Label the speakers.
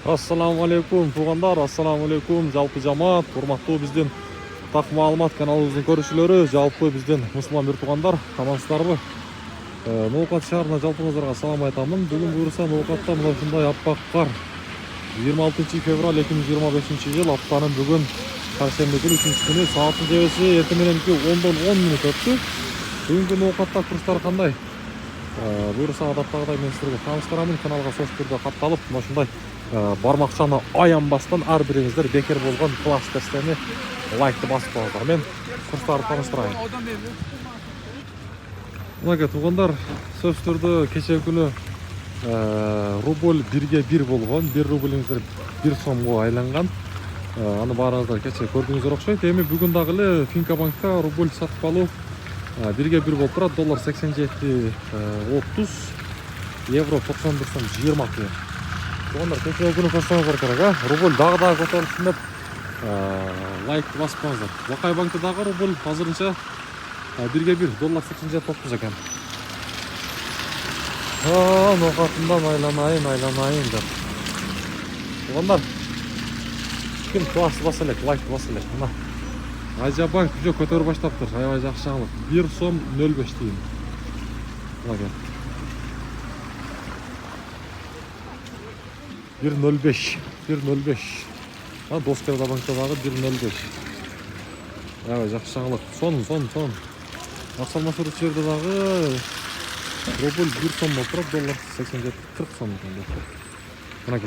Speaker 1: Assalamu alaikum туғандар, ассаламу алейкум жалпы жамаат, урматтуу биздин так маалымат каналыбыздын көрүүчүлөрү, жалпы биздин мусулман бир туғандар, амансыздарбы? Ноокат шаарына жалпыңыздарга салам айтамын. Бүгүн буюрса Ноокатта мына ушундай аппак кар. 26 февраль 2025 жыл аптанын бүгүн шаршемби күнү 3-күнү сааттын жебеси эртең мененки 10:10 өттү. Бүгүнкү Ноокатта курстар кандай? Буюрса адаттагыдай мен силерге тааныштырамын. Каналга сош түрдө катталып, мына ушундай бармакчаны аянбастан ар бириңиздер бекер болгон класс тесттерни лайкты басып коюңуздар. Мен курстарды тааныштырайын. Мына туугандар, сөз түрдө кечээ күнү рубль 1/1 болгон. 1 рублиңиздер 1 сомго айланган. Аны баарыңыздар кечээ көрдүңүздөр окшойт. Эми бүгүн дагы эле Финкабанкта рубль сатып алуу 1/1 болуп турат. Доллар 87.30, евро 91.20 тиен. Туғандар, кечээ күнү көрсөңүздөр керек, рубль дагы көтөрүлсүн деп лайкты басып коюңуздар. Бакай банкта дагы рубль азырынча 1/1, доллар 87.30 экен. Ноокатымдан айланайын деп. Туғандар, ким класс баса элек, лайкты баса элек. Мына Азия банк уже көтөрүп баштаптыр. Аябай жакшы жаңылык. 1 сом 05 тиен. Мына 1.05. Доскер банкта дагы 1.05. Аябай жакшы жаңылык. Сон. Аксалма суручерде дагы рубль 1 сом болуп турат, доллар 87.40 сом экен. Мына